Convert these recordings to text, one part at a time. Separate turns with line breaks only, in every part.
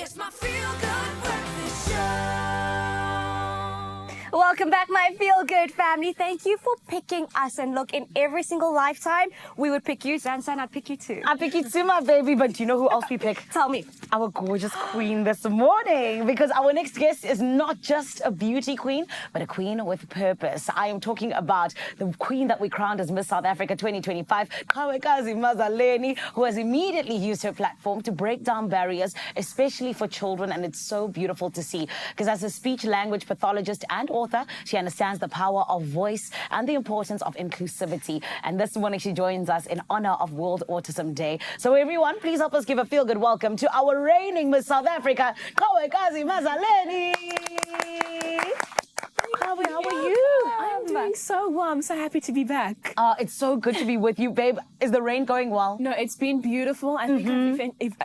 It's my feel-good breakfast show.
Welcome back, my feel-good family. Thank you for picking us. And look, in every single lifetime, we would pick you. Zansan, I'd pick you too.
I pick you too, my baby. But do you know who else we pick?
Tell me.
Our gorgeous queen this morning. Because our next guest is not just a beauty queen, but a queen with purpose. I am talking about the queen that we crowned as Miss South Africa 2025, Qhawekazi Mazaleni, who has immediately used her platform to break down barriers, especially for children. And it's so beautiful to see. Because as a speech language pathologist and author, she understands the power of voice and the importance of inclusivity. And this morning she joins us in honor of World Autism Day. So everyone, please help us give a feel-good welcome to our reigning Miss South Africa, Qhawekazi Mazaleni. How are you?
I'm doing so well. I'm so happy to be back.
It's so good to be with you, babe. Is the rain going well?
No, it's been beautiful. I think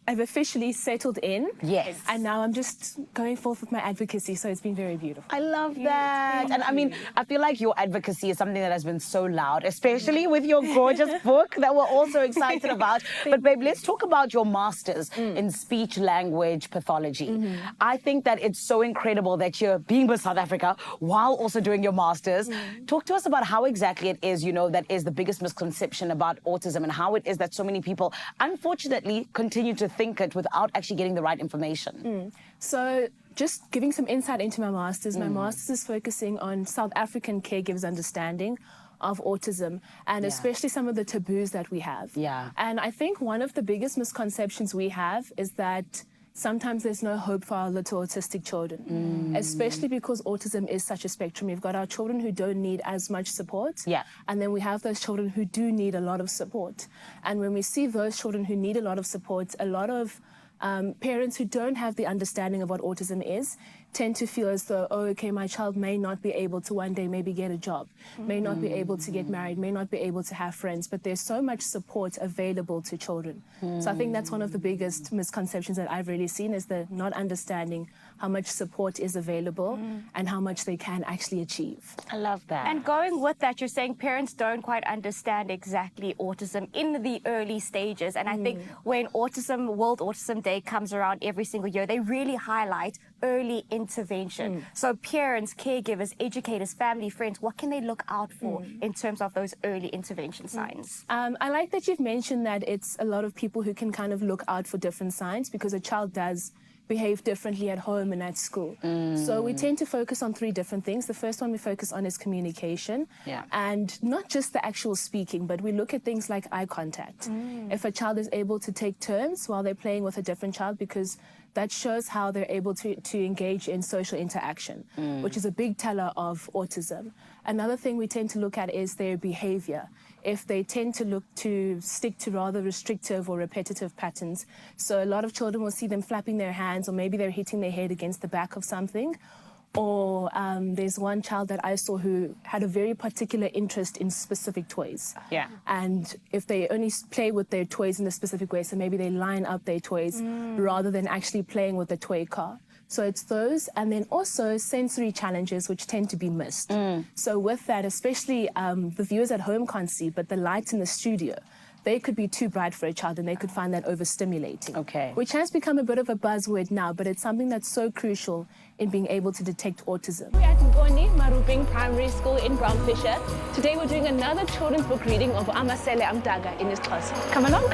I've officially settled in.
Yes.
And now I'm just going forth with my advocacy, so it's been very beautiful.
I love that. And I mean, I feel like your advocacy is something that has been so loud, especially with your gorgeous book that we're also excited about. But babe, let's talk about your master's in speech language pathology. I think that it's so incredible that you're being with South Africa while also doing your master's. Talk to us about how exactly it is, you know, that is the biggest misconception about autism and how it is that so many people, unfortunately, continue to think it without actually getting the right information.
So just giving some insight into my master's. My master's is focusing on South African caregivers' understanding of autism and especially some of the taboos that we have. And I think one of the biggest misconceptions we have is that sometimes there's no hope for our little autistic children, especially because autism is such a spectrum. We've got our children who don't need as much support, and then we have those children who do need a lot of support. And when we see those children who need a lot of support, a lot of parents who don't have the understanding of what autism is tend to feel as though, oh, okay, my child may not be able to one day maybe get a job, may not be able to get married, may not be able to have friends, but there's so much support available to children. So I think that's one of the biggest misconceptions that I've really seen, is the not understanding how much support is available and how much they can actually achieve.
I love that.
And going with that, you're saying parents don't quite understand exactly autism in the early stages. And I think when World Autism Day comes around every single year, they really highlight early intervention. So parents, caregivers, educators, family, friends, what can they look out for in terms of those early intervention signs?
I like that you've mentioned that it's a lot of people who can kind of look out for different signs, because a child does behave differently at home and at school. So we tend to focus on three different things. The first one we focus on is communication. And not just the actual speaking, but we look at things like eye contact. If a child is able to take turns while they're playing with a different child, because that shows how they're able to engage in social interaction, which is a big teller of autism. Another thing we tend to look at is their behavior. If they tend to stick to rather restrictive or repetitive patterns. So a lot of children will see them flapping their hands, or maybe they're hitting their head against the back of something. Or there's one child that I saw who had a very particular interest in specific toys. And if they only play with their toys in a specific way, so maybe they line up their toys rather than actually playing with the toy car. So it's those, and then also sensory challenges, which tend to be missed. So with that, especially the viewers at home can't see, but the lights in the studio, they could be too bright for a child and they could find that overstimulating. Which has become a bit of a buzzword now, but it's something that's so crucial in being able to detect autism.
We're at Ngoni Maruping Primary School in Brown Fisher. Today we're doing another children's book reading of Amasele Amdaga in isiXhosa. Come along.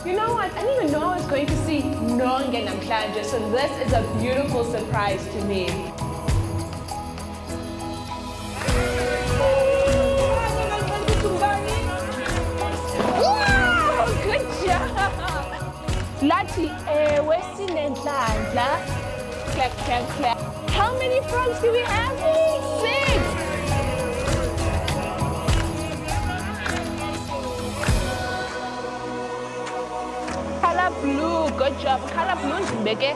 You know what? I didn't even know I was going to see Nonge Namhlanje, so this is a beautiful surprise to me. Wow! Good job! Lati, wesinenhlanhla. Clap, clap, clap. How many frogs do we have? 6! Color blue, good job. Color blue is big.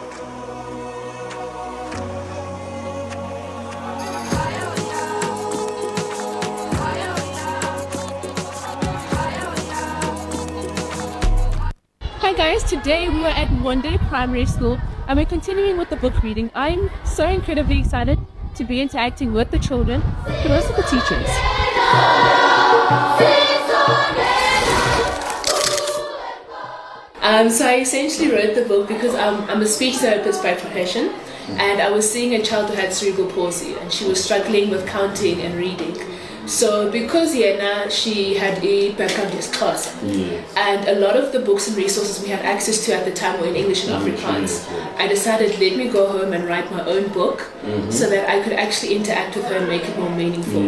Hi guys, today we are at Monde Primary School and we're continuing with the book reading. I'm so incredibly excited to be interacting with the children, but also the teachers. So I essentially wrote the book because I'm a speech therapist by profession, and I was seeing a child who had cerebral palsy, and she was struggling with counting and reading. So because Yena, she had a background in class, and a lot of the books and resources we had access to at the time were in English and Afrikaans, I decided let me go home and write my own book so that I could actually interact with her and make it more meaningful.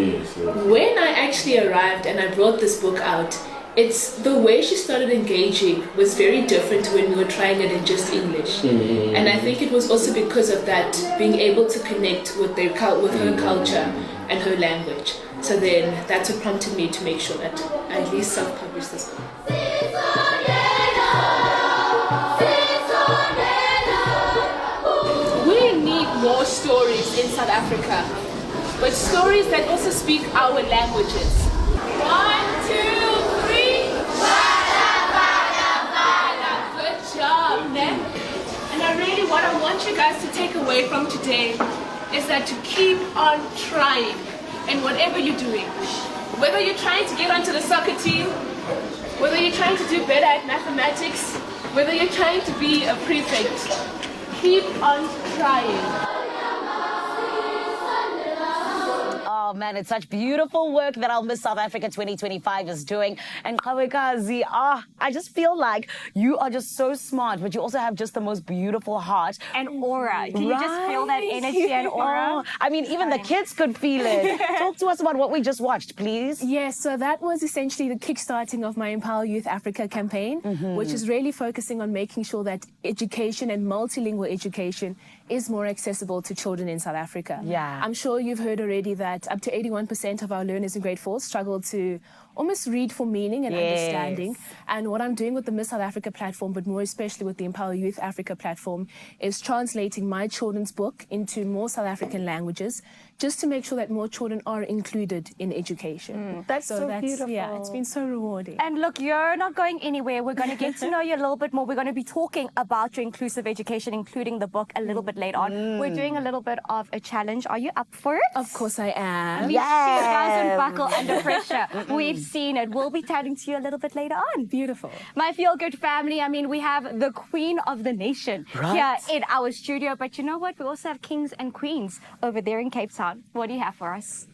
When I actually arrived and I brought this book out, it's the way she started engaging was very different to when we were trying it in just English. And I think it was also because of that, being able to connect with with her culture and her language. So then that's what prompted me to make sure that I at least self-publish this book. We need more stories in South Africa, but stories that also speak our languages. 1, 2, 3. Good job, ne? And what I want you guys to take away from today is that to keep on trying in whatever you're doing. Whether you're trying to get onto the soccer team, whether you're trying to do better at mathematics, whether you're trying to be a prefect, keep on trying.
Oh man, it's such beautiful work that our Miss South Africa 2025 is doing. And Qhawekazi, I just feel like you are just so smart, but you also have just the most beautiful heart.
And aura. Can you just feel that energy and aura?
I mean, even the kids could feel it. Talk to us about what we just watched, please.
Yes, so that was essentially the kickstarting of my Empower Youth Africa campaign, which is really focusing on making sure that education and multilingual education is more accessible to children in South Africa.
Yeah.
I'm sure you've heard already that up to 81% of our learners in grade 4 struggle to almost read for meaning and understanding. And what I'm doing with the Miss South Africa platform, but more especially with the Empower Youth Africa platform, is translating my children's book into more South African languages, just to make sure that more children are included in education.
That's so beautiful.
Yeah, it's been so rewarding.
And look, you're not going anywhere. We're going to get to know you a little bit more. We're going to be talking about your inclusive education, including the book, a little bit later on. We're doing a little bit of a challenge. Are you up for it?
Of course I am.
I mean, she doesn't buckle under pressure. We've seen it. We'll be chatting to you a little bit later on.
Beautiful.
My feel-good family, I mean, we have the queen of the nation here in our studio. But you know what? We also have kings and queens over there in Cape Town. What do you have for us?